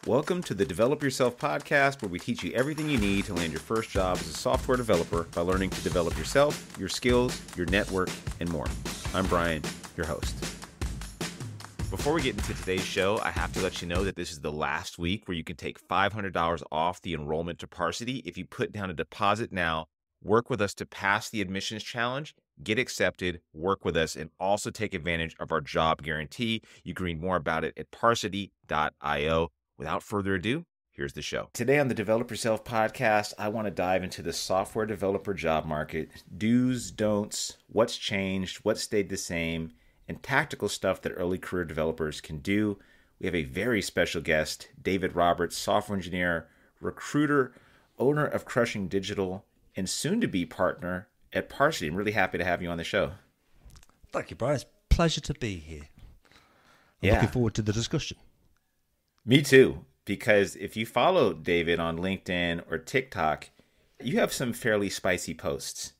Welcome to the Develop Yourself podcast, where we teach you everything you need to land your first job as a software developer by learning to develop yourself, your skills, your network, and more. I'm Brian, your host. Before we get into today's show, I have to let you know that this is the last week where you can take $500 off the enrollment to Parsity if you put down a deposit now, work with us to pass the admissions challenge, get accepted, work with us, and also take advantage of our job guarantee. You can read more about it at parsity.io. Without further ado, here's the show. Today on the Develop Yourself podcast, I want to dive into the software developer job market, do's, don'ts, what's changed, what stayed the same, and tactical stuff that early career developers can do. We have a very special guest, David Roberts, software engineer, recruiter, owner of Crushing Digital, and soon-to-be partner at Parsity. I'm really happy to have you on the show. Thank you, Brian. It's a pleasure to be here. I'm looking forward to the discussion. Me too, because if you follow David on LinkedIn or TikTok, you have some fairly spicy posts.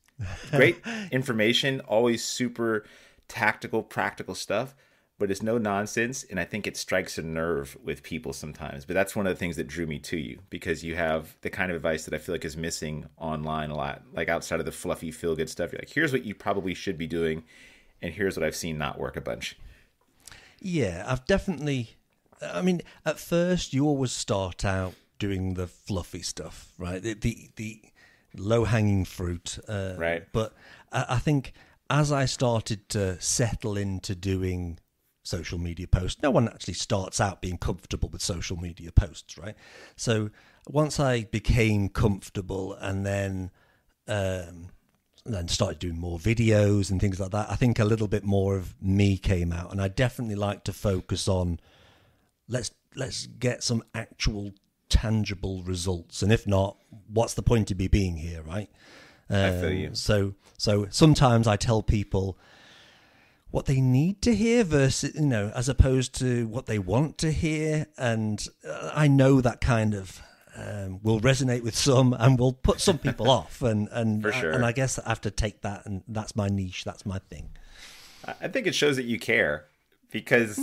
Great information, always super tactical, practical stuff, but it's no nonsense, and I think it strikes a nerve with people sometimes. But that's one of the things that drew me to you, because you have the kind of advice that I feel like is missing online a lot, like outside of the fluffy, feel-good stuff. You're like, here's what you probably should be doing, and here's what I've seen not work a bunch. Yeah, I've definitely... I mean, at first, you always start out doing the fluffy stuff, right? The low-hanging fruit. Right. But I think as I started to settle into doing social media posts, no one actually starts out being comfortable with social media posts, right? So once I became comfortable and then started doing more videos and things like that, I think a little bit more of me came out. And I definitely like to focus on let's get some actual tangible results, and if not, what's the point of me being here, right? I feel you. So sometimes I tell people what they need to hear versus, as opposed to what they want to hear, and I know that kind of will resonate with some and will put some people off, and For sure. And I guess I have to take that, and that's my niche, that's my thing. I think it shows that you care, because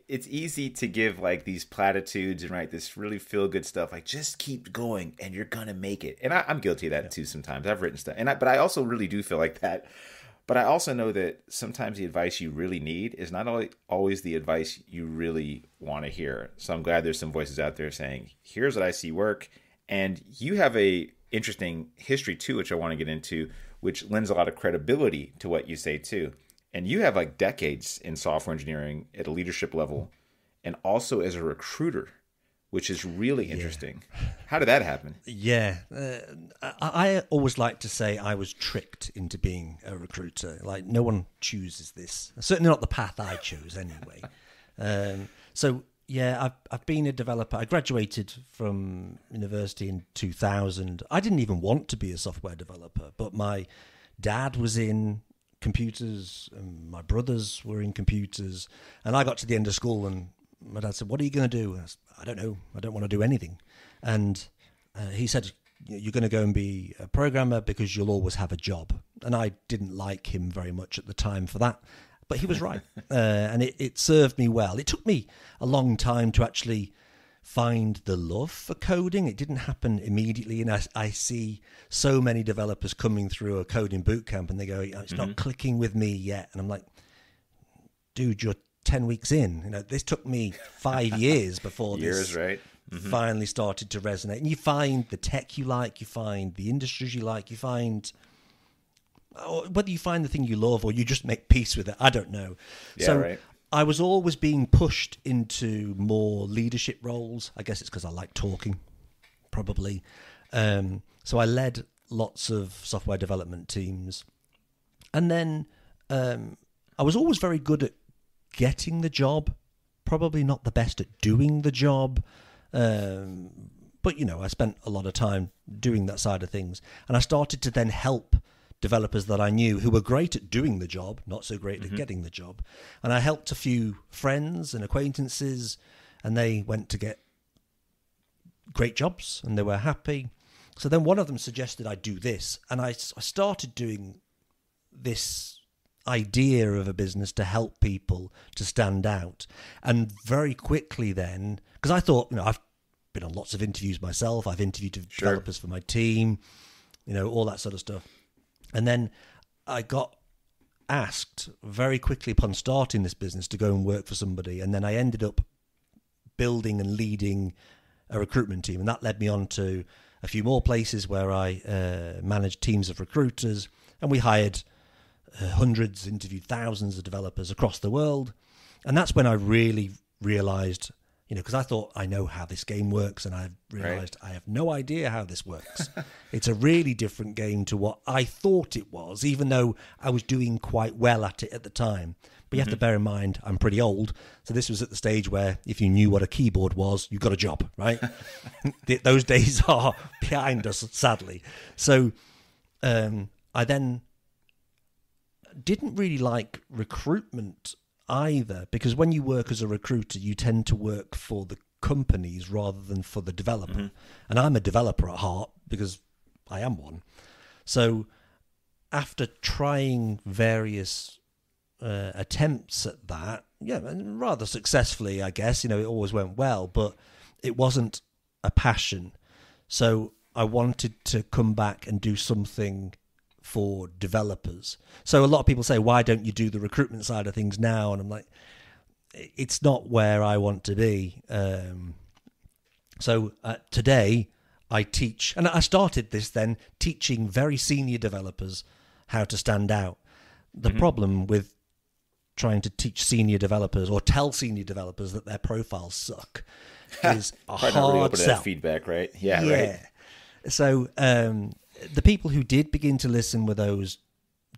it's easy to give like these platitudes and write this really feel good stuff, like just keep going and you're gonna make it. And I'm guilty of that too sometimes. I've written stuff, but I also really do feel like that. But I also know that sometimes the advice you really need is not always the advice you really want to hear. So I'm glad there's some voices out there saying, here's what I see work. And you have a interesting history too, which I want to get into, which lends a lot of credibility to what you say too. And you have like decades in software engineering at a leadership level, and also as a recruiter, which is really interesting. How did that happen? Yeah. I always like to say I was tricked into being a recruiter. Like, no one chooses this. Certainly not the path I chose anyway. I've been a developer. I graduated from university in 2000. I didn't even want to be a software developer, but my dad was in computers, and my brothers were in computers, and I got to the end of school and my dad said, what are you going to do? I said, I don't know. I don't want to do anything. And he said, you're going to go and be a programmer because you'll always have a job. And I didn't like him very much at the time for that, but he was right. And it served me well. It took me a long time to actually find the love for coding. It didn't happen immediately, and I see so many developers coming through a coding bootcamp and they go, it's not clicking with me yet. And I'm like, dude, you're 10 weeks in. This took me 5 years before this right? finally started to resonate. And you find the tech you like, you find the industries you like, you find whether you find the thing you love or you just make peace with it, I don't know. Yeah, right. I was always being pushed into more leadership roles. I guess it's because I like talking, probably. So I led lots of software development teams. And then I was always very good at getting the job, probably not the best at doing the job. But, I spent a lot of time doing that side of things. And I started to then help developers that I knew who were great at doing the job, not so great at getting the job. And I helped a few friends and acquaintances, and they went to get great jobs and they were happy. So then one of them suggested I do this, and I started doing this idea of a business to help people to stand out. And very quickly then, because I thought, I've been on lots of interviews myself. I've interviewed developers for my team, all that sort of stuff. And then I got asked very quickly upon starting this business to go and work for somebody. And then I ended up building and leading a recruitment team. And that led me on to a few more places where I managed teams of recruiters. And we hired hundreds, interviewed thousands of developers across the world. And that's when I really realized, because I thought I know how this game works, and I realized I have no idea how this works. It's a really different game to what I thought it was, even though I was doing quite well at it at the time. But you have to bear in mind, I'm pretty old. So this was at the stage where if you knew what a keyboard was, you got a job, right? Those days are behind us, sadly. So I then didn't really like recruitment either, because when you work as a recruiter, you tend to work for the companies rather than for the developer. And I'm a developer at heart because I am one. So after trying various attempts at that, and rather successfully, I guess, it always went well, but it wasn't a passion. So I wanted to come back and do something for developers. So a lot of people say, why don't you do the recruitment side of things now? And I'm like, it's not where I want to be. So today I teach, and I started this then teaching very senior developers how to stand out. The problem with trying to teach senior developers or tell senior developers that their profiles suck is a hard not really open sell. To that feedback, right? Yeah. Right. So the people who did begin to listen were those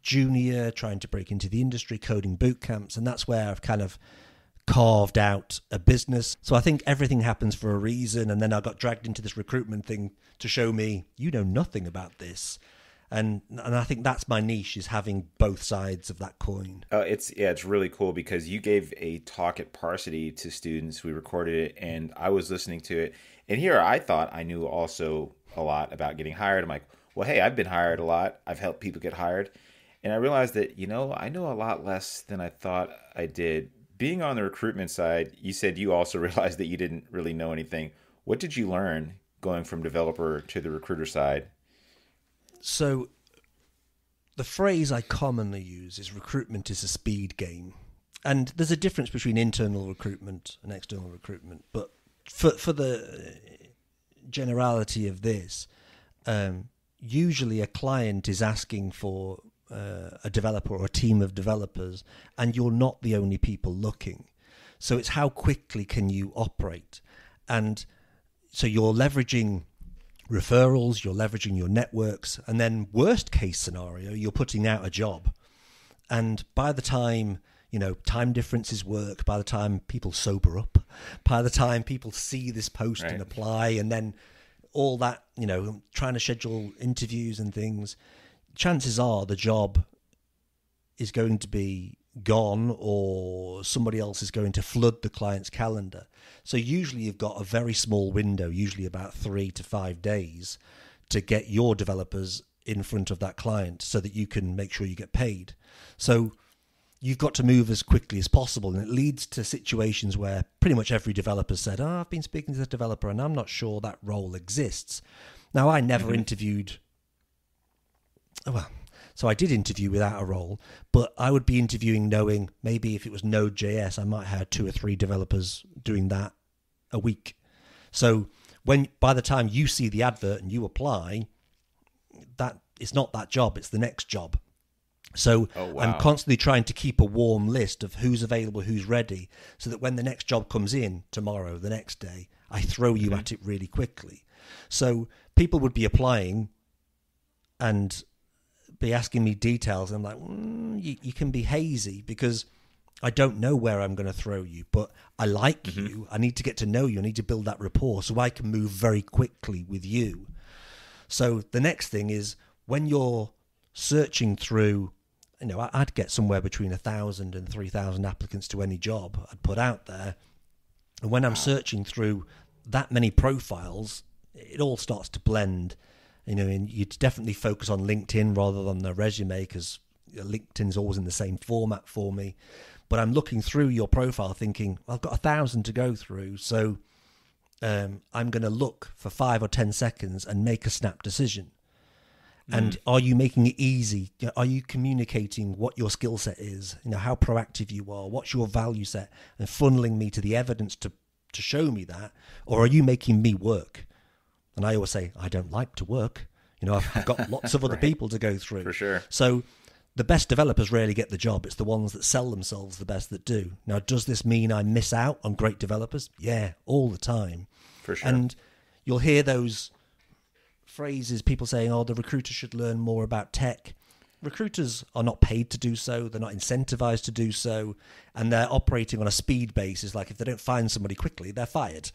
junior, trying to break into the industry, coding boot camps, and that's where I've kind of carved out a business. So I think everything happens for a reason, and then I got dragged into this recruitment thing to show me, you know nothing about this. And I think that's my niche, is having both sides of that coin. It's really cool because you gave a talk at Parsity to students. We recorded it, and I was listening to it. And here I thought I knew also a lot about getting hired. I'm like, well, hey, I've been hired a lot. I've helped people get hired. And I realized that, I know a lot less than I thought I did. Being on the recruitment side, you said you also realized that you didn't really know anything. What did you learn going from developer to the recruiter side? So the phrase I commonly use is recruitment is a speed game. And there's a difference between internal recruitment and external recruitment. But for the generality of this, usually a client is asking for a developer or a team of developers, and you're not the only people looking. So it's how quickly can you operate. And so you're leveraging referrals, you're leveraging your networks, and then worst case scenario, you're putting out a job. And by the time, time differences work, by the time people sober up, by the time people see this post and apply, and then all that, trying to schedule interviews and things, chances are the job is going to be gone, or somebody else is going to flood the client's calendar. So usually you've got a very small window, usually about 3 to 5 days, to get your developers in front of that client so that you can make sure you get paid. So you've got to move as quickly as possible, and it leads to situations where pretty much every developer said, I've been speaking to the developer and I'm not sure that role exists. Now, I never interviewed... So I did interview without a role, but I would be interviewing knowing maybe if it was Node.js, I might have 2 or 3 developers doing that a week. So by the time you see the advert and you apply, that it's not that job, it's the next job. So I'm constantly trying to keep a warm list of who's available, who's ready, so that when the next job comes in tomorrow, the next day, I throw you at it really quickly. So people would be applying and be asking me details, and I'm like, you can be hazy because I don't know where I'm going to throw you, but I like you. I need to get to know you. I need to build that rapport so I can move very quickly with you. So the next thing is when you're searching through, I'd get somewhere between 1,000 and 3,000 applicants to any job I'd put out there. And when I'm searching through that many profiles, it all starts to blend. And you'd definitely focus on LinkedIn rather than the resume, because LinkedIn's always in the same format for me. But I'm looking through your profile thinking, well, I've got 1,000 to go through. So I'm going to look for 5 or 10 seconds and make a snap decision. And are you making it easy? Are you communicating what your skill set is? How proactive you are? What's your value set? And funneling me to the evidence to show me that? Or are you making me work? And I always say, I don't like to work. I've got lots of other people to go through. For sure. So the best developers rarely get the job. It's the ones that sell themselves the best that do. Now, does this mean I miss out on great developers? Yeah, all the time. For sure. And you'll hear those phrases, people saying, the recruiter should learn more about tech. Recruiters are not paid to do so. They're not incentivized to do so. And they're operating on a speed basis. Like if they don't find somebody quickly, they're fired.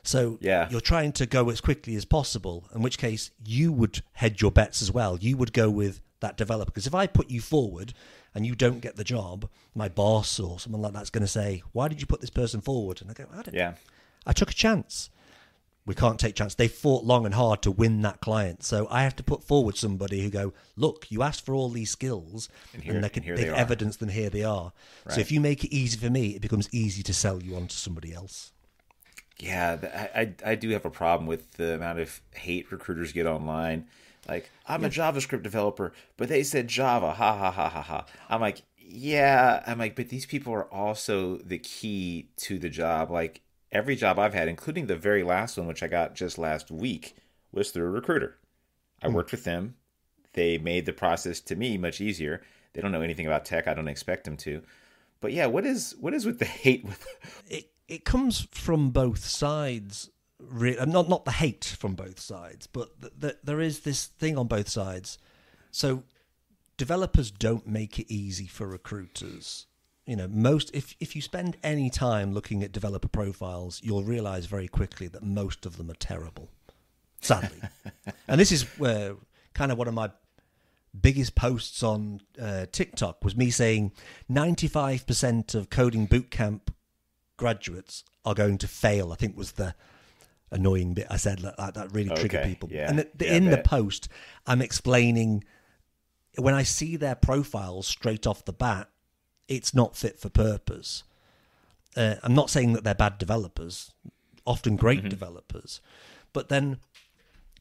So you're trying to go as quickly as possible, in which case you would hedge your bets as well. You would go with that developer. Because if I put you forward and you don't get the job, my boss or someone like that's going to say, why did you put this person forward? And I go, I don't know. I took a chance. We can't take chance. They fought long and hard to win that client. So I have to put forward somebody who go, look, you asked for all these skills and they've evidenced them, here they are. Right. So if you make it easy for me, it becomes easy to sell you on to somebody else. Yeah, I do have a problem with the amount of hate recruiters get online. Like, I'm a JavaScript developer, but they said Java, ha, ha, ha, ha, ha. I'm like, but these people are also the key to the job. Like, every job I've had, including the very last one, which I got just last week, was through a recruiter. I worked with them. They made the process to me much easier. They don't know anything about tech. I don't expect them to. But yeah, what is with the hate? It comes from both sides. Not the hate from both sides, but there is this thing on both sides. So developers don't make it easy for recruiters. If you spend any time looking at developer profiles, you'll realize very quickly that most of them are terrible, sadly. And this is where kind of one of my biggest posts on TikTok was me saying 95% of coding bootcamp graduates are going to fail, I think was the annoying bit I said. That really triggered people. Yeah. And in the post, I'm explaining when I see their profiles straight off the bat, it's not fit for purpose. I'm not saying that they're bad developers, often great developers. But then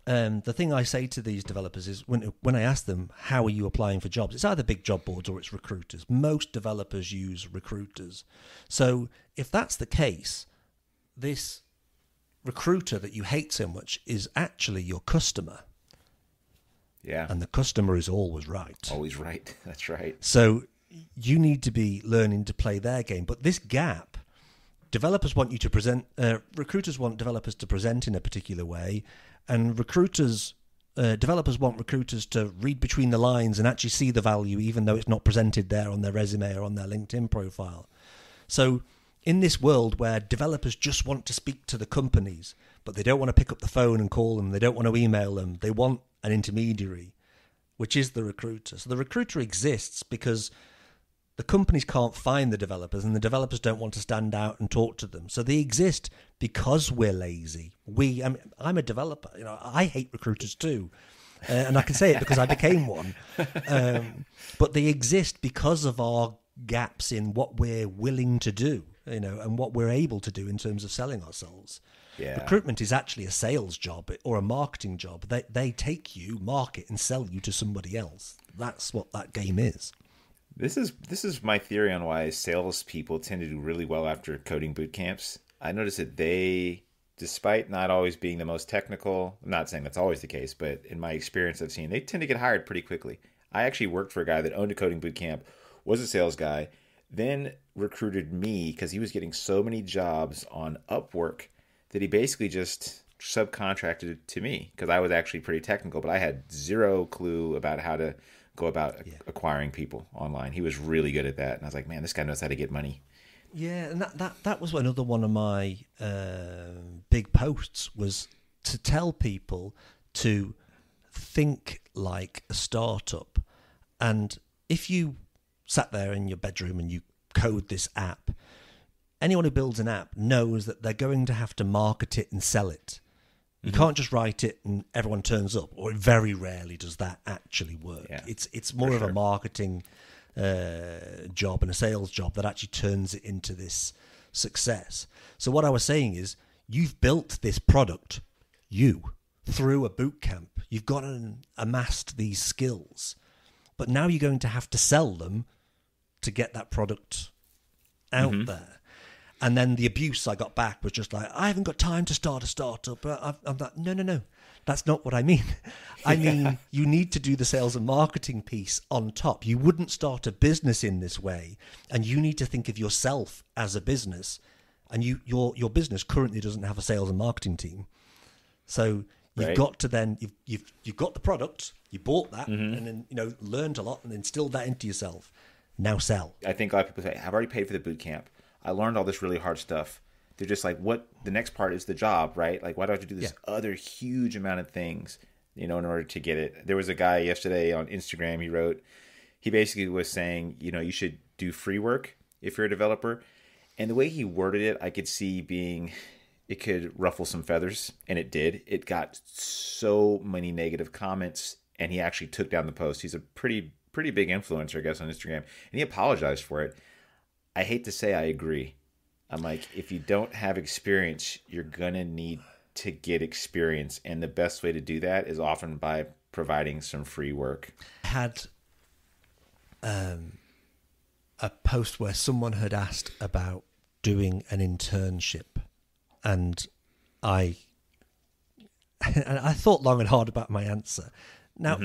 the thing I say to these developers is when I ask them, how are you applying for jobs? It's either big job boards or it's recruiters. Most developers use recruiters. So if that's the case, this recruiter that you hate so much is actually your customer. Yeah. And the customer is always right. Always right. That's right. So you need to be learning to play their game. But this gap, developers want you to present, recruiters want developers to present in a particular way, and developers want recruiters to read between the lines and actually see the value, even though it's not presented there on their resume or on their LinkedIn profile. So in this world where developers just want to speak to the companies, but they don't want to pick up the phone and call them, they don't want to email them, they want an intermediary, which is the recruiter. So the recruiter exists because the companies can't find the developers and the developers don't want to stand out and talk to them. So they exist because we're lazy. I'm a developer. I hate recruiters too. And I can say it because I became one. But they exist because of our gaps in what we're willing to do, and what we're able to do in terms of selling ourselves. Yeah. Recruitment is actually a sales job or a marketing job. They take you, market, and sell you to somebody else. That's what that game is. This is my theory on why salespeople tend to do really well after coding boot camps. I noticed that they, despite not always being the most technical, I'm not saying that's always the case, but in my experience I've seen, they tend to get hired pretty quickly. I actually worked for a guy that owned a coding boot camp, was a sales guy, then recruited me because he was getting so many jobs on Upwork that he basically just subcontracted it to me because I was actually pretty technical, but I had zero clue about how to go about acquiring people online. He was really good at that. And I was like, man, this guy knows how to get money. Yeah, and that was another one of my big posts, was to tell people to think like a startup. And if you sat there in your bedroom and you code this app, anyone who builds an app knows that they're going to have to market it and sell it. You can't just write it and everyone turns up, or very rarely does that actually work. Yeah, it's more of a marketing job and a sales job that actually turns it into this success. So what I was saying is, you've built this product, through a boot camp. You've got and amassed these skills, but now you're going to have to sell them to get that product out there. And then the abuse I got back was just like, I haven't got time to start a startup. I'm like, no. That's not what I mean. I mean, you need to do the sales and marketing piece on top. You wouldn't start a business in this way, and you need to think of yourself as a business. And your business currently doesn't have a sales and marketing team, so you've got to then you've got the product, you bought that, and then learned a lot and instilled that into yourself. Now sell. I think a lot of people say, I've already paid for the boot camp. I learned all this really hard stuff. They're just like, what? The next part is the job, right? Like, why do I have to do this other huge amount of things, in order to get it? There was a guy yesterday on Instagram. He basically was saying, you should do free work if you're a developer. And the way he worded it, I could see it could ruffle some feathers, and it did. It got so many negative comments, and he actually took down the post. He's a pretty big influencer, I guess, on Instagram, and he apologized for it. I hate to say I agree. I'm like, if you don't have experience, you're going to need to get experience. And the best way to do that is often by providing some free work. I had a post where someone had asked about doing an internship. And I thought long and hard about my answer. Now,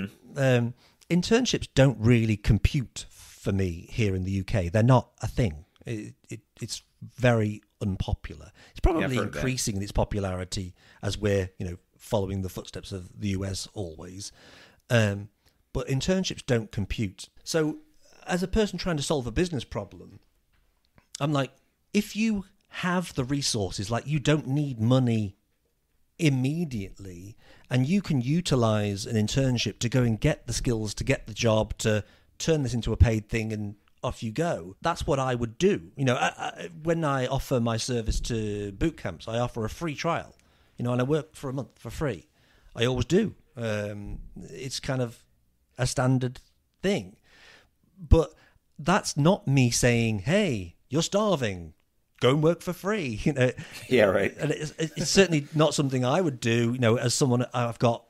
internships don't really compute for me here in the UK. They're not a thing. It's very unpopular. It's probably increasing in its popularity as we're, following the footsteps of the US always. But internships don't compute. So as a person trying to solve a business problem, I'm like, if you have the resources, like you don't need money immediately, and you can utilize an internship to go and get the skills, to get the job, to turn this into a paid thing, and off you go. That's what I would do. When I offer my service to boot camps, I offer a free trial, and I work for a month for free. I always do. It's kind of a standard thing. But that's not me saying, hey, you're starving, go and work for free. Yeah, right. And it's certainly not something I would do, as someone, I've got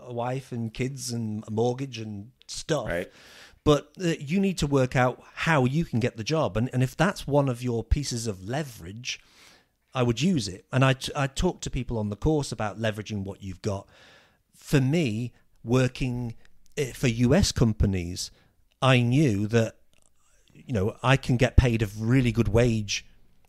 a wife and kids and a mortgage and stuff. Right. But you need to work out how you can get the job. And if that's one of your pieces of leverage, I would use it. And I talk to people on the course about leveraging what you've got. For me, working for US companies, I knew that, I can get paid a really good wage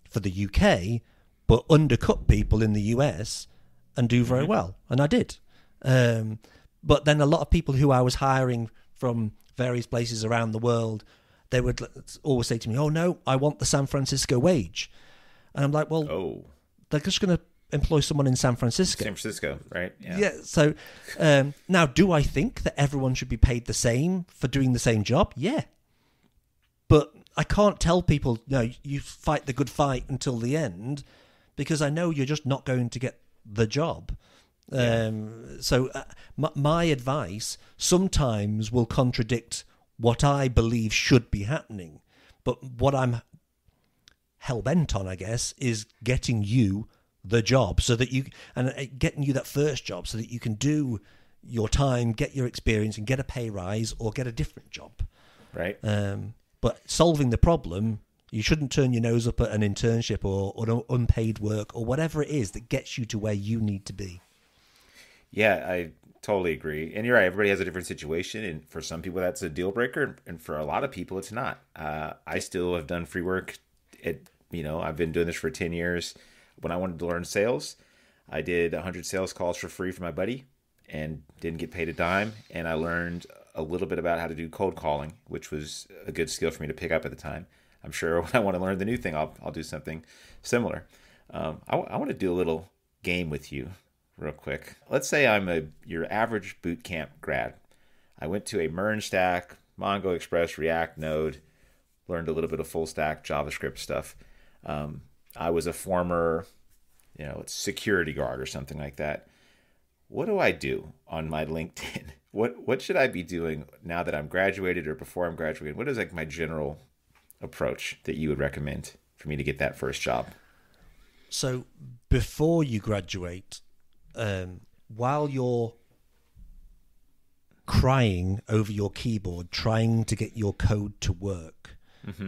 for the UK, but undercut people in the US and do very well. And I did. But then a lot of people who I was hiring from various places around the world, they would always say to me, oh no, I want the San Francisco wage. And I'm like, well, they're just going to employ someone in San Francisco. San Francisco, right? Yeah. So now, do I think that everyone should be paid the same for doing the same job? Yeah. But I can't tell people, no, you fight the good fight until the end, because I know you're just not going to get the job. So my advice sometimes will contradict what I believe should be happening. But what I'm hell-bent on, I guess, is getting you the job so that getting you that first job so that you can do your time, get your experience, and get a pay rise or get a different job. Right. But solving the problem, you shouldn't turn your nose up at an internship or unpaid work or whatever it is that gets you to where you need to be. Yeah, I totally agree. And you're right. Everybody has a different situation. And for some people, that's a deal breaker. And for a lot of people, it's not. I still have done free work. I've been doing this for 10 years. When I wanted to learn sales, I did 100 sales calls for free for my buddy and didn't get paid a dime. And I learned a little bit about how to do cold calling, which was a good skill for me to pick up at the time. I'm sure when I want to learn the new thing, I'll do something similar. I want to do a little game with you real quick. Let's say I'm your average boot camp grad. I went to a MERN stack, Mongo Express, React, Node, learned a little bit of full stack JavaScript stuff. I was a former, security guard or something like that. what do I do on my LinkedIn? What should I be doing now that I'm graduated or before I'm graduated? What is like my general approach that you would recommend for me to get that first job? So before you graduate, while you're crying over your keyboard, trying to get your code to work,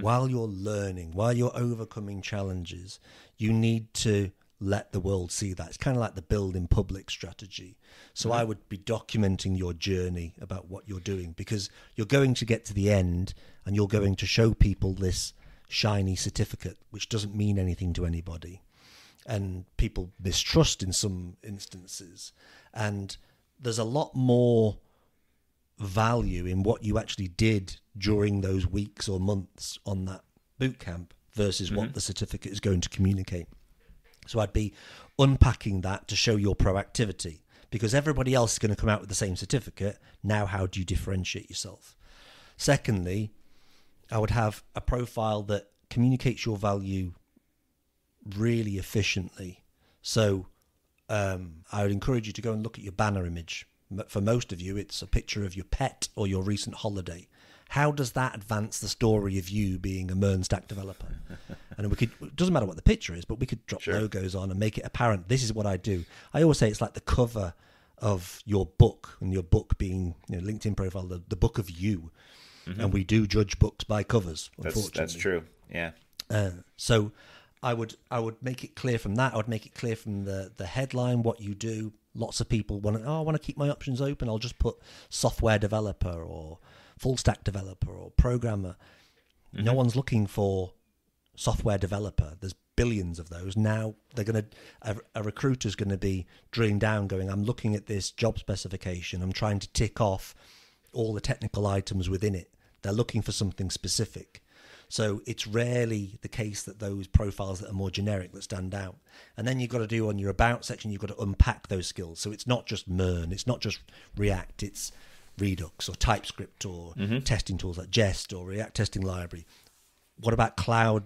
while you're learning, while you're overcoming challenges, you need to let the world see that. It's kind of like the build in public strategy. So I would be documenting your journey about what you're doing, because you're going to get to the end and you're going to show people this shiny certificate, which doesn't mean anything to anybody. And people mistrust in some instances. And there's a lot more value in what you actually did during those weeks or months on that boot camp versus what the certificate is going to communicate. So I'd be unpacking that to show your proactivity, because everybody else is going to come out with the same certificate. Now, how do you differentiate yourself? Secondly, I would have a profile that communicates your value really efficiently. So I would encourage you to go and look at your banner image. For most of you, it's a picture of your pet or your recent holiday. How does that advance the story of you being a MERN stack developer? And it doesn't matter what the picture is, but we could drop logos on and make it apparent. This is what I do. I always say it's like the cover of your book, and your book being, LinkedIn profile, the book of you. And we do judge books by covers, unfortunately. That's true. Yeah. So I would make it clear from that. I would make it clear from the headline what you do. Lots of people want to keep my options open. I'll just put software developer or full stack developer or programmer. No one's looking for software developer. There's billions of those. Now a recruiter's going to be drilling down going, I'm looking at this job specification. I'm trying to tick off all the technical items within it. They're looking for something specific. So it's rarely the case that those profiles that are more generic that stand out. And then you've got to do on your about section, you've got to unpack those skills. So it's not just MERN, it's not just React, it's Redux or TypeScript or testing tools like Jest or React Testing Library. What about cloud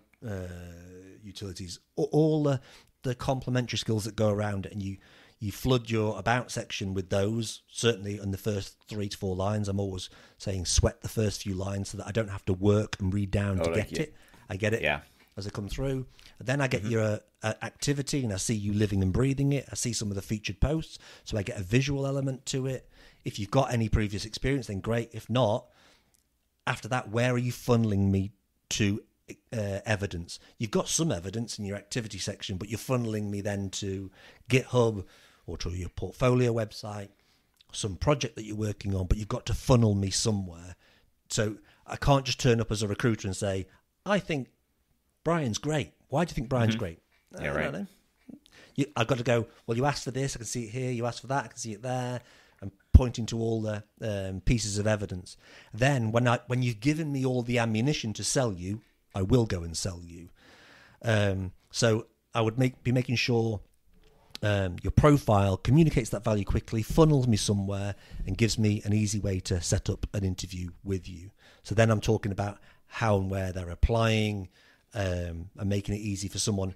utilities? All the complementary skills that go around it, and you flood your about section with those. Certainly in the first 3 to 4 lines, I'm always saying sweat the first few lines so that I don't have to work and read down to get it. I get it as I come through. And then I get your activity, and I see you living and breathing it. I see some of the featured posts, so I get a visual element to it. If you've got any previous experience, then great. If not, after that, where are you funneling me to evidence? You've got some evidence in your activity section, but you're funneling me then to GitHub or to your portfolio website, some project that you're working on, but you've got to funnel me somewhere. So I can't just turn up as a recruiter and say, I think Brian's great. Why do you think Brian's great? I don't know. I've got to go, well, you asked for this, I can see it here. You asked for that, I can see it there. I'm pointing to all the pieces of evidence. Then when you've given me all the ammunition to sell you, I will go and sell you. So I would be making sure your profile communicates that value quickly, funnels me somewhere, and gives me an easy way to set up an interview with you. So then I'm talking about how and where they're applying, and making it easy for someone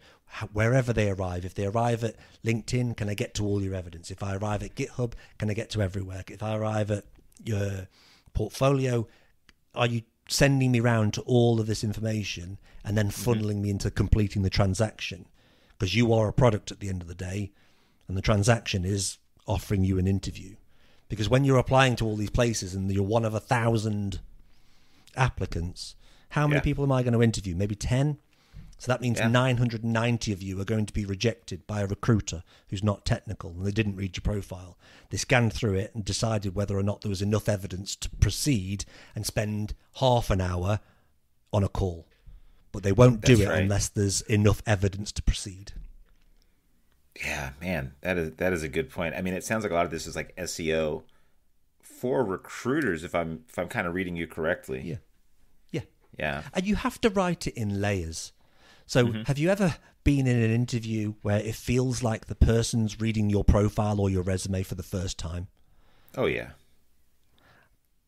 wherever they arrive. If they arrive at LinkedIn, can I get to all your evidence? If I arrive at GitHub, can I get to everywhere? If I arrive at your portfolio, are you sending me round to all of this information and then funneling me into completing the transaction? Because you are a product at the end of the day, and the transaction is offering you an interview. Because when you're applying to all these places and you're one of 1,000 applicants, how many people am I going to interview? Maybe 10? So that means 990 of you are going to be rejected by a recruiter who's not technical, and they didn't read your profile. They scanned through it and decided whether or not there was enough evidence to proceed and spend half an hour on a call. But they won't do it unless there's enough evidence to proceed. Yeah, man, that is a good point. I mean, it sounds like a lot of this is like SEO for recruiters, if I'm kind of reading you correctly. Yeah. And you have to write it in layers. So have you ever been in an interview where it feels like the person's reading your profile or your resume for the first time? Oh, yeah.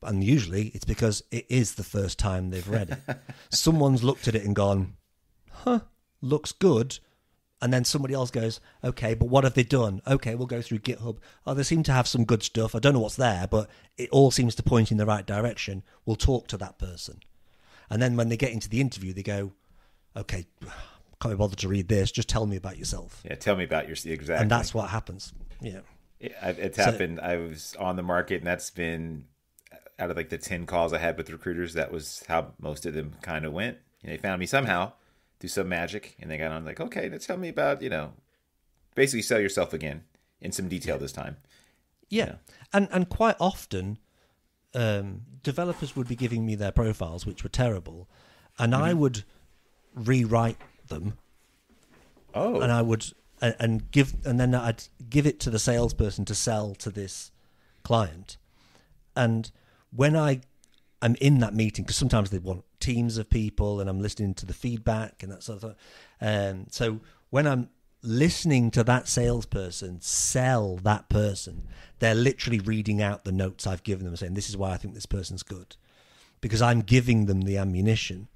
And usually it's because it is the first time they've read it. Someone's looked at it and gone, looks good. And then somebody else goes, okay, but what have they done? Okay, we'll go through GitHub. Oh, they seem to have some good stuff. I don't know what's there, but it all seems to point in the right direction. We'll talk to that person. And then when they get into the interview, they go, okay, can't be bothered to read this. Just tell me about yourself. Yeah, tell me about your exactly. And that's what happens. Yeah. It's happened. I was on the market, and that's been out of like the 10 calls I had with recruiters. That was how most of them kind of went. They found me somehow, do some magic, and they got on like, okay, tell me about, basically sell yourself again in some detail this time. Yeah. And quite often, developers would be giving me their profiles, which were terrible, and I would rewrite them. Oh. And I would and then I'd give it to the salesperson to sell to this client. And when I'm in that meeting, because sometimes they want teams of people, and I'm listening to the feedback and that sort of thing. So when I'm listening to that salesperson sell that person, they're literally reading out the notes I've given them, saying, this is why I think this person's good, because I'm giving them the ammunition.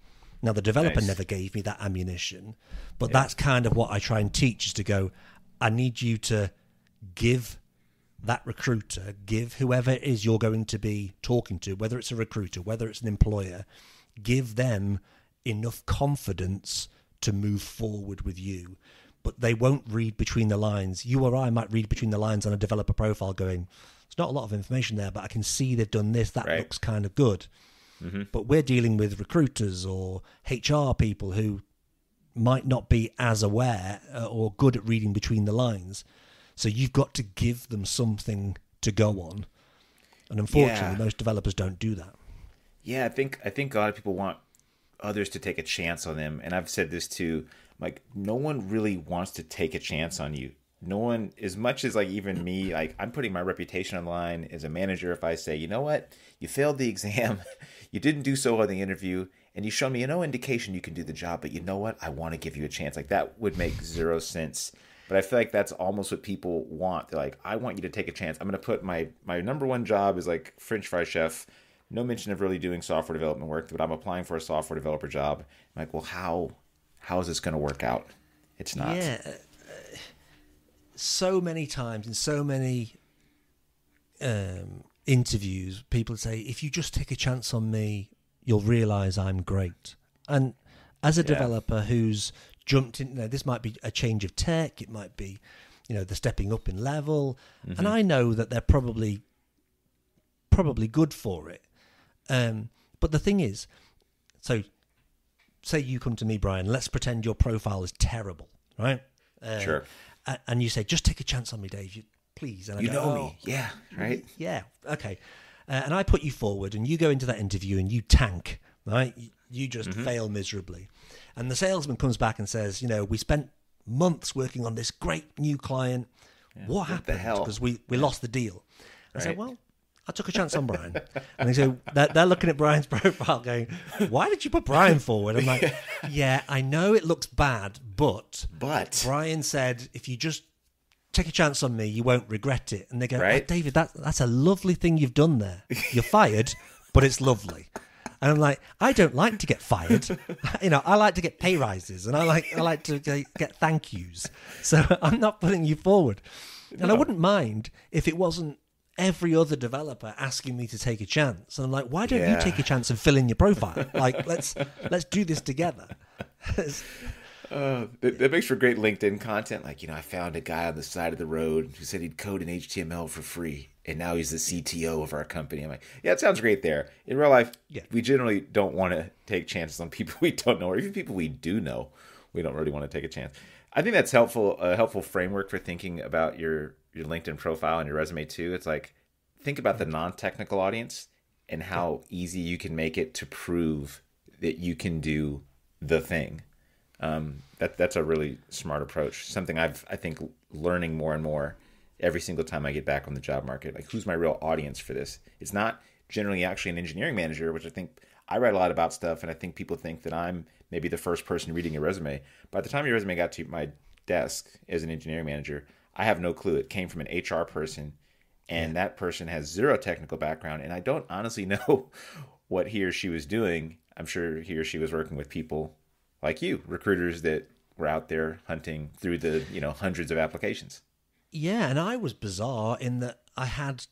Now, the developer never gave me that ammunition, but that's kind of what I try and teach, is to go, I need you to give that recruiter, give whoever it is you're going to be talking to, whether it's a recruiter, whether it's an employer, give them enough confidence to move forward with you. But they won't read between the lines. You or I might read between the lines on a developer profile going, there's not a lot of information there, but I can see they've done this. That looks kind of good. Mm-hmm. But we're dealing with recruiters or HR people who might not be as aware or good at reading between the lines. So you've got to give them something to go on. And unfortunately, most developers don't do that. Yeah, I think a lot of people want others to take a chance on them. And I've said this too, like, no one really wants to take a chance on you. No one, as much as like even me, like I'm putting my reputation on the line as a manager. If I say, you know what, you failed the exam, you didn't do so on the interview, and you show me no indication you can do the job, but you know what, I want to give you a chance. Like that would make zero sense. But I feel like that's almost what people want. They're like, I want you to take a chance. I'm going to put my number one job is like French fry chef. No mention of really doing software development work, but I'm applying for a software developer job. I'm like, well, how is this going to work out? It's not. Yeah. So many times in so many interviews, people say, if you just take a chance on me, you'll realize I'm great. And as a developer who's jumped in, this might be a change of tech, it might be, they're stepping up in level, and I know that they're probably good for it. But the thing is, so say you come to me, Brian, let's pretend your profile is terrible, right? Sure. And you say, just take a chance on me, Dave, please. And I go, me. Yeah, right? Yeah, okay. And I put you forward, and you go into that interview, and you tank, right? You just fail miserably. And the salesman comes back and says, we spent months working on this great new client. Yeah, what happened? The hell? Because we lost the deal. I said, well, I took a chance on Brian. And they say, they're looking at Brian's profile going, why did you put Brian forward? I'm like, yeah, I know it looks bad, but Brian said, if you just take a chance on me, you won't regret it. And they go, oh, David, that's a lovely thing you've done there. You're fired, but it's lovely. And I'm like, I don't like to get fired. I like to get pay rises, and I like to get thank yous. So I'm not putting you forward. And I wouldn't mind if it wasn't every other developer asking me to take a chance. And I'm like, why don't you take a chance and fill in your profile? Like, let's do this together. That makes for great LinkedIn content. Like, I found a guy on the side of the road who said he'd code in HTML for free, and now he's the CTO of our company. I'm like, yeah, it sounds great there. In real life, we generally don't want to take chances on people we don't know, or even people we do know. We don't really want to take a chance. I think that's helpful. A helpful framework for thinking about your LinkedIn profile and your resume too. It's like, think about the non-technical audience and how easy you can make it to prove that you can do the thing. That's a really smart approach. Something I think learning more and more every single time I get back on the job market. Like, who's my real audience for this? It's not generally actually an engineering manager, which I think I write a lot about stuff, and I think people think that I'm maybe the first person reading your resume. By the time your resume got to my desk as an engineering manager, I have no clue. It came from an HR person, and that person has zero technical background, and I don't honestly know what he or she was doing. I'm sure he or she was working with people like you, recruiters that were out there hunting through the, hundreds of applications. Yeah, and I was bizarre in that I had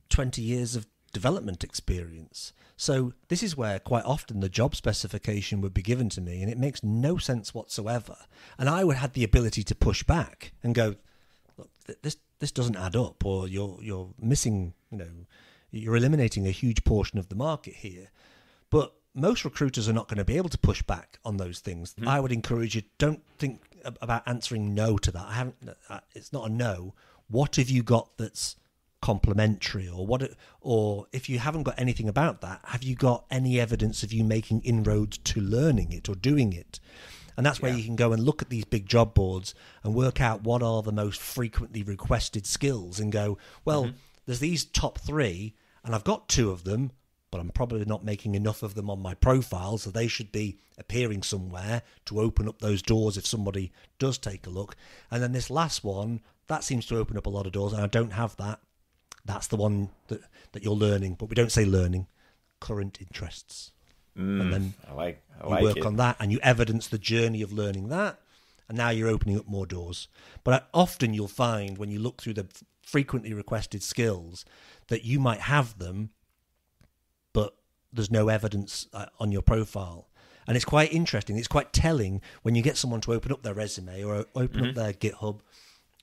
20 years of development experience. So this is where quite often the job specification would be given to me and it makes no sense whatsoever. And I would have the ability to push back and go, look, this doesn't add up, or you're missing, you're eliminating a huge portion of the market here. But most recruiters are not going to be able to push back on those things. Mm-hmm. I would encourage you, don't think about answering no to that. It's not a no. What have you got that's complementary, or if you haven't got anything about that, have you got any evidence of you making inroads to learning it or doing it? And that's where you can go and look at these big job boards and work out what are the most frequently requested skills and go, well, there's these top 3 and I've got 2 of them, but I'm probably not making enough of them on my profile, so they should be appearing somewhere to open up those doors if somebody does take a look. And then this last one, that seems to open up a lot of doors, and I don't have that. That's the one that you're learning, but we don't say learning, current interests. And then I you work on that, and you evidence the journey of learning that, and now you're opening up more doors. But often you'll find when you look through the frequently requested skills that you might have them, but there's no evidence on your profile. And it's quite interesting. It's quite telling when you get someone to open up their resume or open up their GitHub,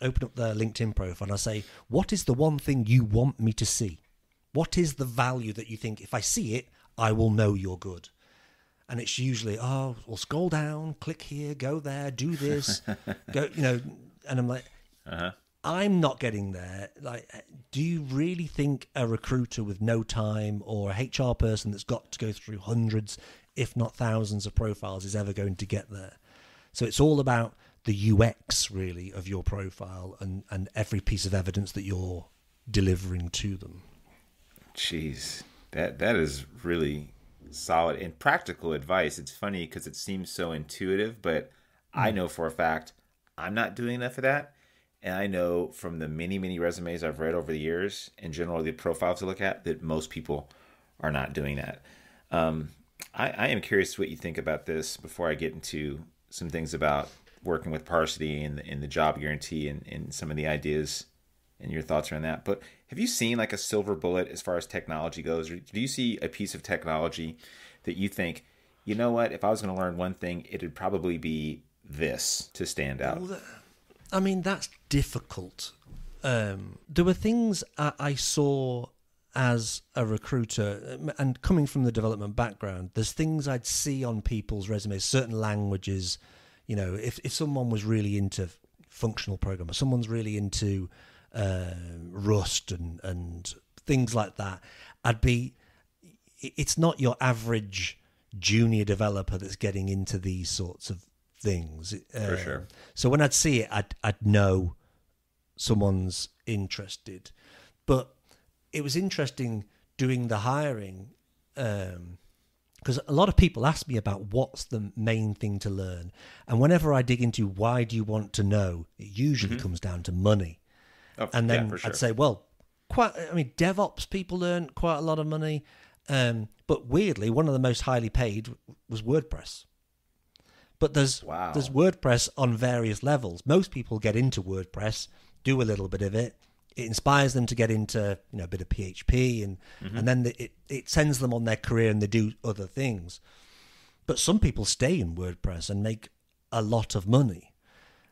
open up their LinkedIn profile, and I say, what is the one thing you want me to see? What is the value that you think, if I see it, I will know you're good? And it's usually, well, scroll down, click here, go there, do this, go, and I'm like, I'm not getting there. Like, do you really think a recruiter with no time or a HR person that's got to go through hundreds, if not thousands of profiles is ever going to get there? So it's all about the UX, really, of your profile and every piece of evidence that you're delivering to them. Jeez, that is really solid and practical advice. It's funny because it seems so intuitive, but I know for a fact I'm not doing enough of that. And I know from the many, many resumes I've read over the years, and generally the profiles to look at, that most people are not doing that. I am curious what you think about this before I get into some things about working with Parsity and the job guarantee and some of the ideas and your thoughts around that. But have you seen like a silver bullet as far as technology goes? Or do you see a piece of technology that you think, you know what, if I was going to learn one thing, it'd probably be this to stand out? Well, I mean, that's difficult. There were things I saw as a recruiter, and coming from the development background, there's things I'd see on people's resumes, certain languages. If someone was really into functional programming, someone's really into Rust and things like that, it's not your average junior developer that's getting into these sorts of things. For sure. So when I'd see it, I'd know someone's interested. But it was interesting doing the hiring, because a lot of people ask me about what's the main thing to learn. And whenever I dig into why do you want to know, it usually comes down to money. Oh, and then for sure. I'd say, well, DevOps people earn quite a lot of money. But weirdly, one of the most highly paid was WordPress. But there's WordPress on various levels. Most people get into WordPress, do a little bit of it. It inspires them to get into a bit of PHP, and then it sends them on their career and they do other things. But some people stay in WordPress and make a lot of money.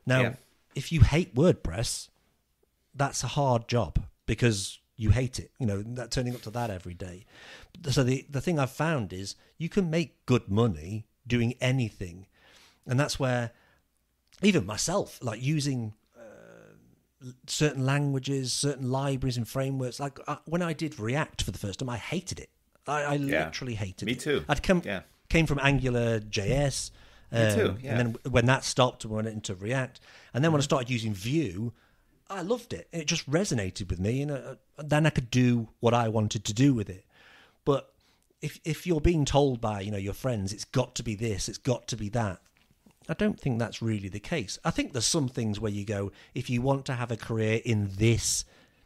Now, if you hate WordPress, that's a hard job because you hate it. That turning up to that every day. So the thing I've found is you can make good money doing anything. And that's where even myself, like using certain languages, certain libraries and frameworks. Like when I did React for the first time, I hated it. I literally hated it. Me too. I'd came from Angular JS. Me too. Yeah. And then when that stopped, we went into React. And then when I started using Vue, I loved it. It just resonated with me. And then I could do what I wanted to do with it. But if you're being told by your friends, it's got to be this, it's got to be that, I don't think that's really the case. I think there's some things where you go, if you want to have a career in this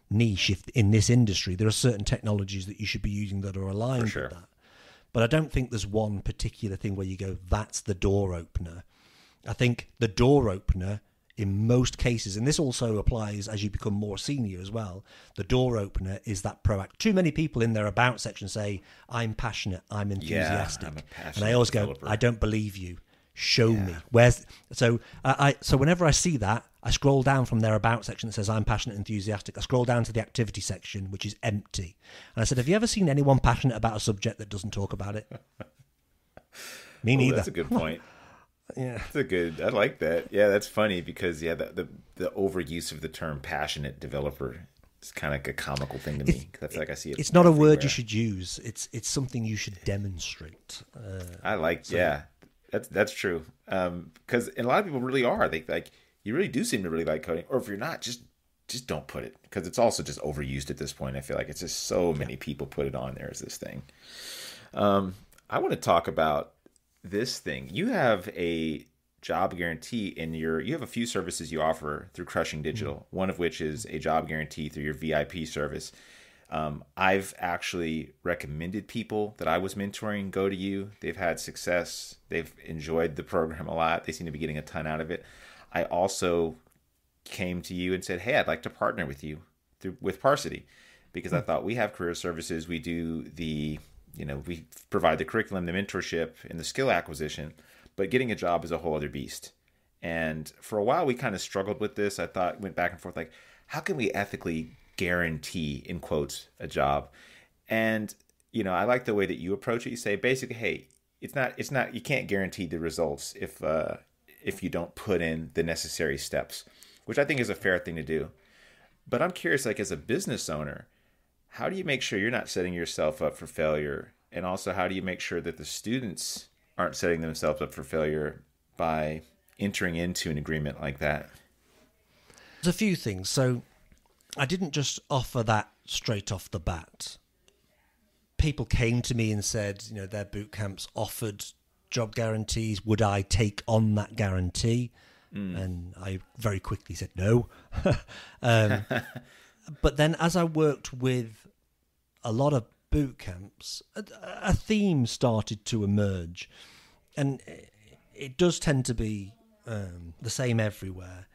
niche, in this industry, there are certain technologies that you should be using that are aligned with that. But I don't think there's one particular thing where you go, that's the door opener. I think the door opener in most cases, and this also applies as you become more senior as well, the door opener is that proactive. Too many people in their about section say, I'm passionate, I'm enthusiastic. Yeah, I'm a passionate and I always developer. go, I don't believe you. Show me. Where's so whenever I see that, I scroll down from their about section that says I'm passionate, enthusiastic. I scroll down to the activity section, which is empty. And I said, have you ever seen anyone passionate about a subject that doesn't talk about it? Me neither. That's a good point. Yeah, I like that. Yeah, that's funny because the overuse of the term passionate developer is kind of like a comical thing to me. I feel like I see it. It's not a word you should use. It's something you should demonstrate. That's true. Because a lot of people really are. They like you really do seem to really like coding. Or if you're not, just don't put it, because it's also just overused at this point. I feel like it's just so many people put it on there as this thing. I want to talk about this thing. You have a job guarantee you have a few services you offer through Crushing Digital, one of which is a job guarantee through your VIP service. I've actually recommended people that I was mentoring go to you. They've had success. They've enjoyed the program a lot. They seem to be getting a ton out of it. I also came to you and said, hey, I'd like to partner with you with Parsity, because I thought we have career services. We do we provide the curriculum, the mentorship, and the skill acquisition, but getting a job is a whole other beast. And for a while, we kind of struggled with this. I thought, went back and forth, like, how can we ethically guarantee, in quotes, a job? And, I like the way that you approach it. You say, basically, hey, it's not, you can't guarantee the results if you don't put in the necessary steps, which I think is a fair thing to do. But I'm curious, like, as a business owner, how do you make sure you're not setting yourself up for failure? And also, how do you make sure that the students aren't setting themselves up for failure by entering into an agreement like that? There's a few things. So I didn't just offer that straight off the bat. People came to me and said, their boot camps offered job guarantees. Would I take on that guarantee? And I very quickly said no. But then as I worked with a lot of boot camps, a theme started to emerge. And it does tend to be the same everywhere.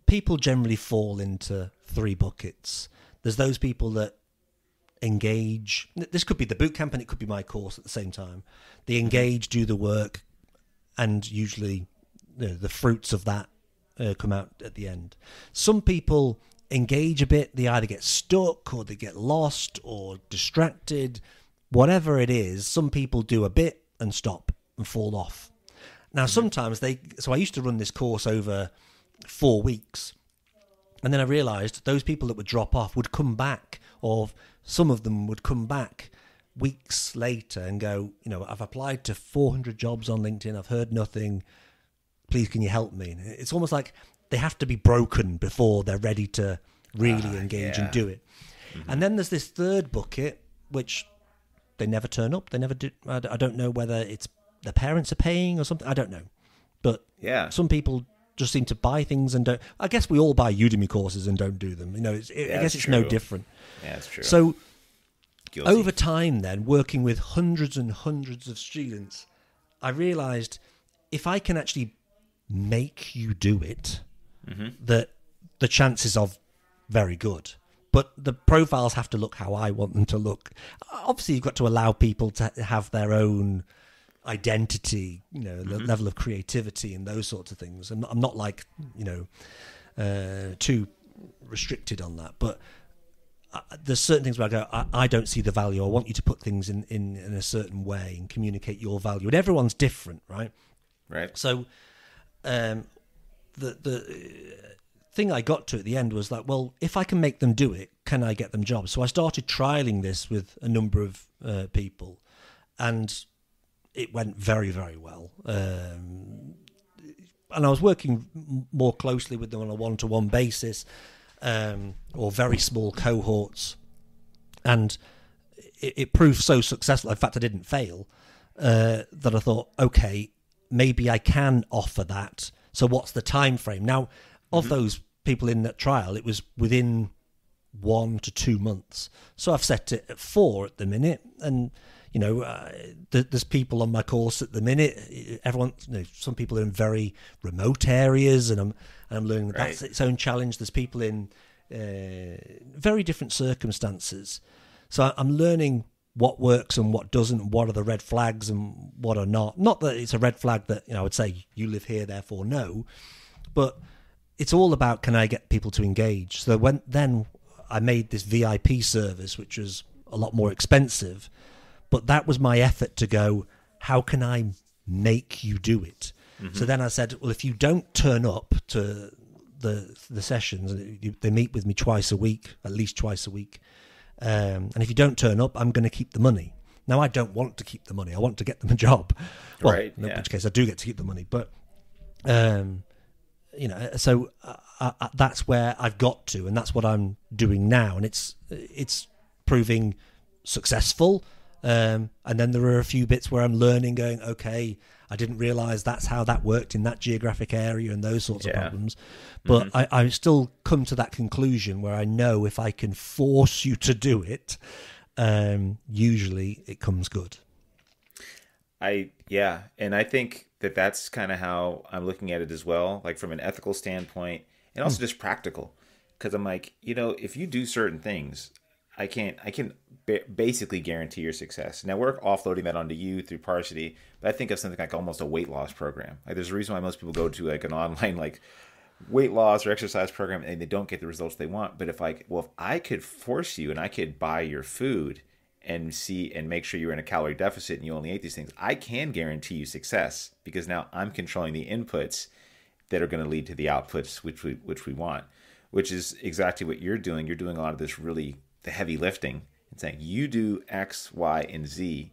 People generally fall into three buckets. There's those people that engage. This could be the boot camp and it could be my course at the same time. They engage, do the work, and usually the fruits of that come out at the end. Some people engage a bit. They either get stuck or they get lost or distracted. Whatever it is, some people do a bit and stop and fall off. Now, sometimes so I used to run this course over 4 weeks. And then I realized those people that would drop off would come back, or some of them would come back weeks later and go, I've applied to 400 jobs on LinkedIn. I've heard nothing. Please, can you help me? And it's almost like they have to be broken before they're ready to really engage and do it. Mm-hmm. And then there's this third bucket, which they never turn up. They never do. I don't know whether it's their parents are paying or something. I don't know. But some people just seem to buy things and don't. I guess we all buy Udemy courses and don't do them. I guess it's no different. Yeah, that's true. So over time then, working with hundreds and hundreds of students, I realized if I can actually make you do it, that the chances are very good. But the profiles have to look how I want them to look. Obviously, you've got to allow people to have their own identity, the level of creativity and those sorts of things. And I'm not like, too restricted on that. But there's certain things where I go, I don't see the value. I want you to put things in a certain way and communicate your value. And everyone's different, right? Right. So the thing I got to at the end was like, well, if I can make them do it, can I get them jobs? So I started trialing this with a number of people, and it went very, very well. And I was working more closely with them on a one-to-one basis, or very small cohorts. And it proved so successful. In fact, I didn't fail, that I thought, okay, maybe I can offer that. So what's the time frame? Now, of those people in that trial, it was within 1 to 2 months. So I've set it at 4 at the minute, and there's people on my course at the minute. Everyone, some people are in very remote areas, and I'm learning that that's its own challenge. There's people in very different circumstances, so I'm learning what works and what doesn't, what are the red flags and what are not. Not that it's a red flag that I would say you live here, therefore no, but it's all about, can I get people to engage? So then I made this VIP service, which was a lot more expensive, but that was my effort to go, how can I make you do it? Mm-hmm. So then I said, well, if you don't turn up to the sessions, they meet with me twice a week, at least twice a week, and if you don't turn up, I'm going to keep the money. Now, I don't want to keep the money. I want to get them a job. Well, in which case I do get to keep the money. But, so that's where I've got to, and that's what I'm doing now. And it's proving successful. And then there are a few bits where I'm learning, going, okay, I didn't realise that's how that worked in that geographic area and those sorts of problems. But I still come to that conclusion where I know if I can force you to do it, usually it comes good. And I think that's kind of how I'm looking at it as well, like from an ethical standpoint and also just practical. Because I'm like, if you do certain things, I can basically guarantee your success. Now, we're offloading that onto you through Parsity, but I think of something like almost a weight loss program. Like, there's a reason why most people go to like an online like weight loss or exercise program and they don't get the results they want. But if I could force you and I could buy your food and make sure you're in a calorie deficit and you only ate these things, I can guarantee you success, because now I'm controlling the inputs that are going to lead to the outputs which we want, which is exactly what you're doing. You're doing a lot of this really the heavy lifting and saying you do X, Y, and Z,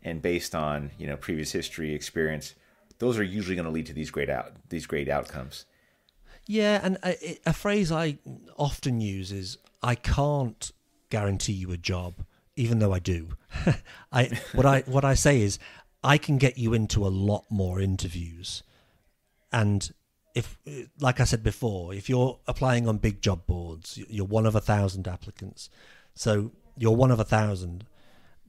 and based on previous history, experience, those are usually going to lead to these great outcomes. Yeah, and a phrase I often use is, I can't guarantee you a job, even though I do. What I say is, I can get you into a lot more interviews, and if, like I said before, if you're applying on big job boards, you're one of 1,000 applicants. So you're one of 1,000.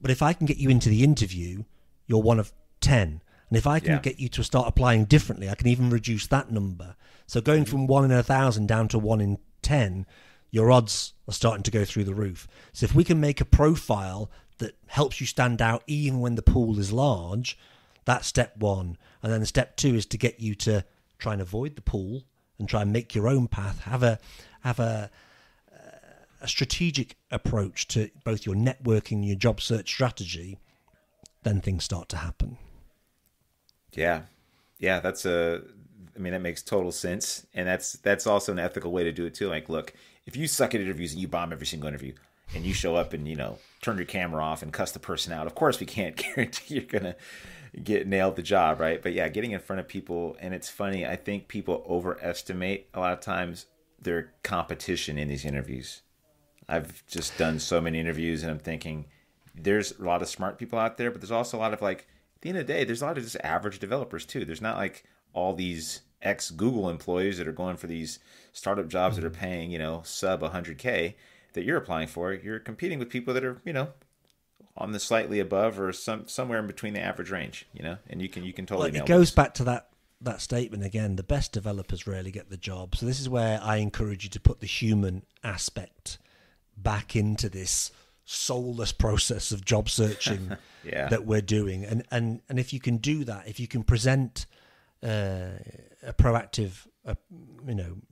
But if I can get you into the interview, you're one of 10. And if I can get you to start applying differently, I can even reduce that number. So going from 1 in 1,000 down to 1 in 10, your odds are starting to go through the roof. So if we can make a profile that helps you stand out even when the pool is large, that's step one. And then step two is to get you to try and avoid the pool and try and make your own path. Have a strategic approach to both your networking and your job search strategy. Then things start to happen. Yeah, that makes total sense, and that's also an ethical way to do it too. Like, look, if you suck at interviews and you bomb every single interview, and you show up and turn your camera off and cuss the person out, of course we can't guarantee you're gonna nailed the job, right? But yeah, getting in front of people, and it's funny, I think people overestimate a lot of times their competition in these interviews. I've just done so many interviews, and I'm thinking there's a lot of smart people out there, but there's also a lot of, like, at the end of the day, there's a lot of just average developers too. There's not like all these ex-Google employees that are going for these startup jobs that are paying, sub 100K that you're applying for. You're competing with people that are, on the slightly above or somewhere in between the average range, and you can totally nail it. It goes back to that statement again. The best developers rarely get the job. So this is where I encourage you to put the human aspect back into this soulless process of job searching that we're doing. And if you can do that, if you can present a proactive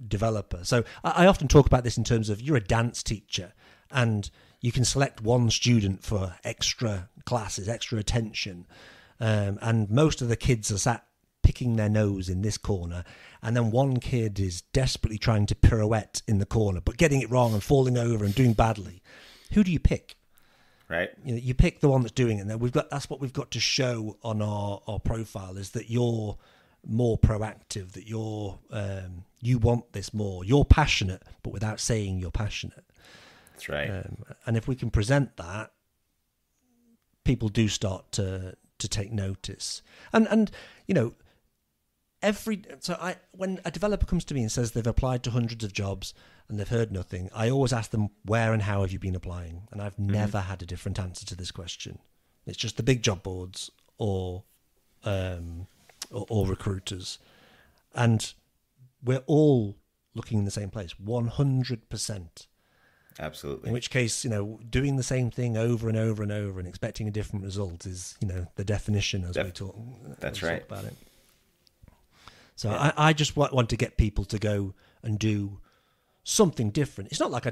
developer. So I often talk about this in terms of, you're a dance teacher and you can select one student for extra classes, extra attention. And most of the kids are sat picking their nose in this corner. And then one kid is desperately trying to pirouette in the corner, but getting it wrong and falling over and doing badly. Who do you pick? Right. You pick the one that's doing it. And that's what we've got to show on our profile, is that you're more proactive, that you want this more. You're passionate, but without saying you're passionate. That's right. And if we can present that, people do start to take notice. And when a developer comes to me and says they've applied to hundreds of jobs and they've heard nothing, I always ask them, where and how have you been applying? And I've never had a different answer to this question. It's just the big job boards or recruiters. And we're all looking in the same place, 100%. Absolutely. In which case, doing the same thing over and over and over and expecting a different result is, the definition as we talk. That's we right. Talk about it. So yeah. I just want to get people to go and do something different. It's not like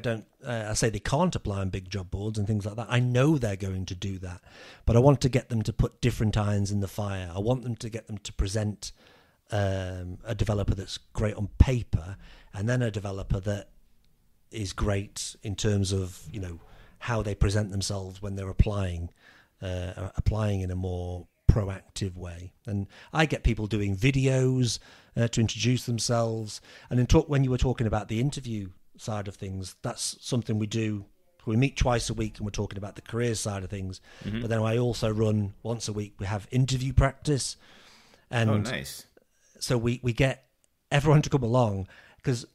I say they can't apply on big job boards and things like that. I know they're going to do that, but I want to get them to put different irons in the fire. I want them to get them to present a developer that's great on paper, and then a developer that is great in terms of how they present themselves when they're applying in a more proactive way. And I get people doing videos to introduce themselves. And when you were talking about the interview side of things, that's something we do. We meet twice a week and we're talking about the career side of things. But then I also run once a week. We have interview practice. And nice. So we get everyone to come along because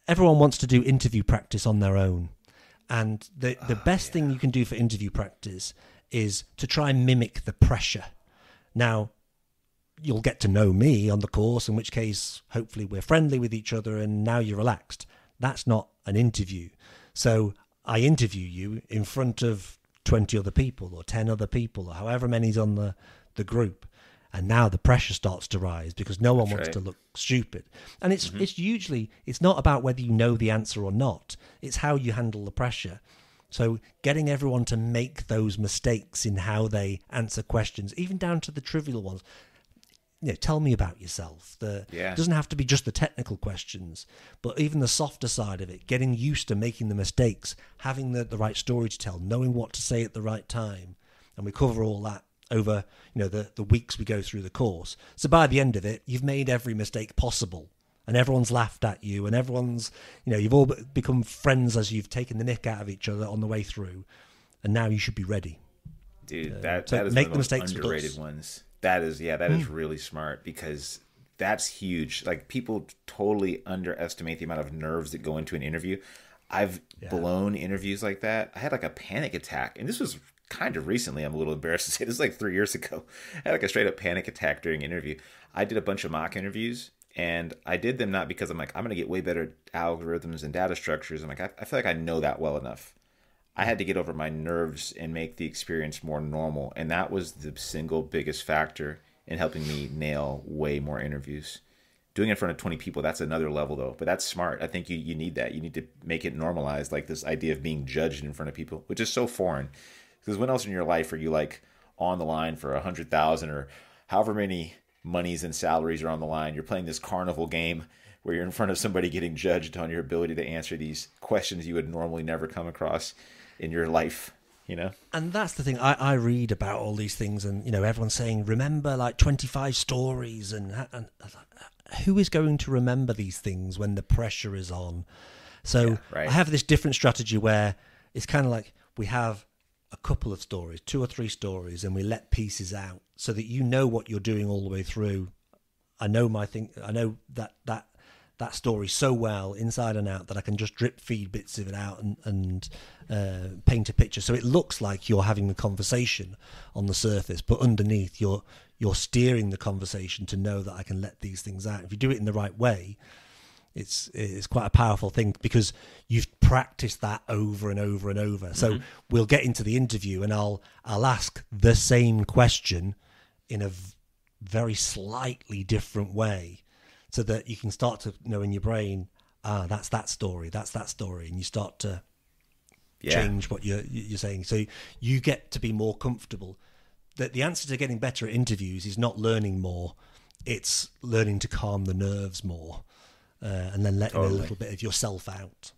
everyone wants to do interview practice on their own. And the best thing you can do for interview practice is to try and mimic the pressure. Now, you'll get to know me on the course, in which case, hopefully we're friendly with each other and now you're relaxed. That's not an interview. So I interview you in front of 20 other people or 10 other people or however many's on the group. And now the pressure starts to rise because no one wants to look stupid. And it's usually, it's not about whether you know the answer or not. It's how you handle the pressure. So getting everyone to make those mistakes in how they answer questions, even down to the trivial ones. Tell me about yourself. It doesn't have to be just the technical questions, but even the softer side of it, getting used to making the mistakes, having the right story to tell, knowing what to say at the right time. And we cover all that over the weeks we go through the course. So by the end of it, you've made every mistake possible. And everyone's laughed at you, and everyone's, you've all become friends as you've taken the nick out of each other on the way through, and now you should be ready. Dude, that is make one of the most underrated ones. That is really smart because that's huge. Like, people totally underestimate the amount of nerves that go into an interview. I've blown interviews like that. I had like a panic attack, and this was kind of recently. I'm a little embarrassed to say this is like 3 years ago. I had like a straight up panic attack during an interview. I did a bunch of mock interviews. And I did them not because I'm going to get way better algorithms and data structures. I'm like, I feel like I know that well enough. I had to get over my nerves and make the experience more normal. And that was the single biggest factor in helping me nail way more interviews. Doing it in front of 20 people, that's another level though. But that's smart. I think you need that. You need to make it normalized, like this idea of being judged in front of people, which is so foreign. Because when else in your life are you like on the line for 100,000 or however many monies and salaries are on the line? You're playing this carnival game where you're in front of somebody getting judged on your ability to answer these questions you would normally never come across in your life, And that's the thing. I read about all these things and, everyone's saying, remember like 25 stories and who is going to remember these things when the pressure is on? So I have this different strategy where it's kind of like we have a couple of stories, 2 or 3 stories, and we let pieces out so that what you're doing all the way through. I know I know that story so well inside and out that I can just drip feed bits of it out and paint a picture so it looks like you're having the conversation on the surface, but underneath you're steering the conversation to know that I can let these things out. If you do it in the right way, it's quite a powerful thing because you've practiced that over and over and over. So we'll get into the interview and I'll ask the same question in a very slightly different way so that you can start to know in your brain, that's that story, and you start to change what you're saying. So you get to be more comfortable. That the answer to getting better at interviews is not learning more, it's learning to calm the nerves more. And then letting a little bit of yourself out.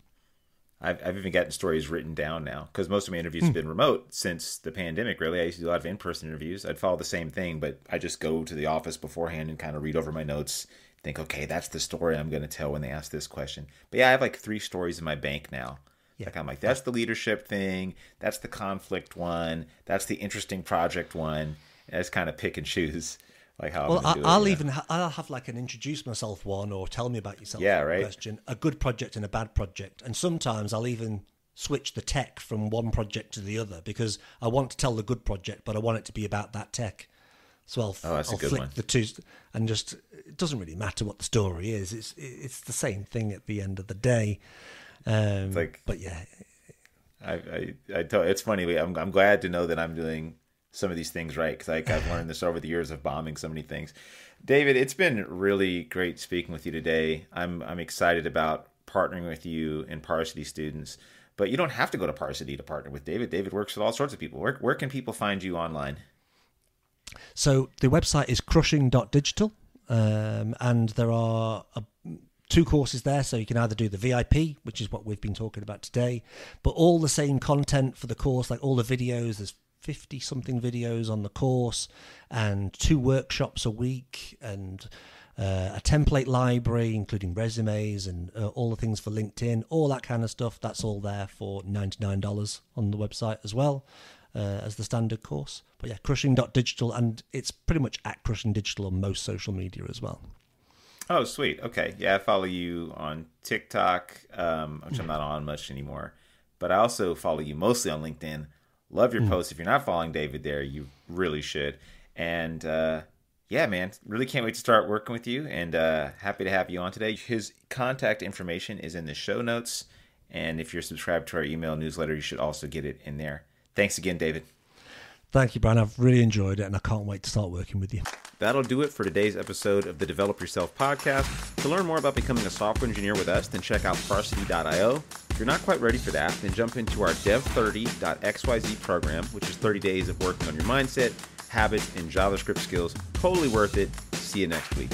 I've even gotten stories written down now because most of my interviews have been remote since the pandemic, really. I used to do a lot of in-person interviews. I'd follow the same thing, but I just go to the office beforehand and kind of read over my notes, think, okay, that's the story I'm going to tell when they ask this question. But yeah, I have like 3 stories in my bank now. Yeah. Like I'm like, that's the leadership thing. That's the conflict one. That's the interesting project one. And I just kind of pick and choose. like how Well, I'm gonna do I'll it. even I'll have like an introduce myself one or tell me about yourself right. question, a good project and a bad project, and sometimes I'll even switch the tech from one project to the other because I want to tell the good project, but I want it to be about that tech. So I'll flick one. The two, and just it doesn't really matter what the story is. It's the same thing at the end of the day. But yeah, it's funny. I'm glad to know that I'm doing some of these things right because I've learned this over the years of bombing so many things. David, it's been really great speaking with you today. I'm excited about partnering with you and Parsity students. But you don't have to go to Parsity to partner with David. David works with all sorts of people. Where can people find you online? So the website is crushing.digital, and there are 2 courses there. So you can either do the VIP, which is what we've been talking about today, but all the same content for the course, like all the videos. There's 50-something videos on the course and 2 workshops a week and a template library, including resumes and all the things for LinkedIn, all that kind of stuff. That's all there for $99 on the website as well as the standard course. But yeah, crushing.digital, and it's pretty much at Crushing Digital on most social media as well. Oh, sweet. Okay. Yeah, I follow you on TikTok, which I'm not on much anymore. But I also follow you mostly on LinkedIn. Love your posts. If you're not following David there, you really should. And yeah, man, really can't wait to start working with you, and happy to have you on today. His contact information is in the show notes, and if you're subscribed to our email newsletter, you should also get it in there. Thanks again, David. Thank you, Brian. I've really enjoyed it, and I can't wait to start working with you. That'll do it for today's episode of the Develop Yourself podcast. To learn more about becoming a software engineer with us, then check out Parsity.io. If you're not quite ready for that, then jump into our Dev30.xyz program, which is 30 days of working on your mindset, habits, and JavaScript skills. Totally worth it. See you next week.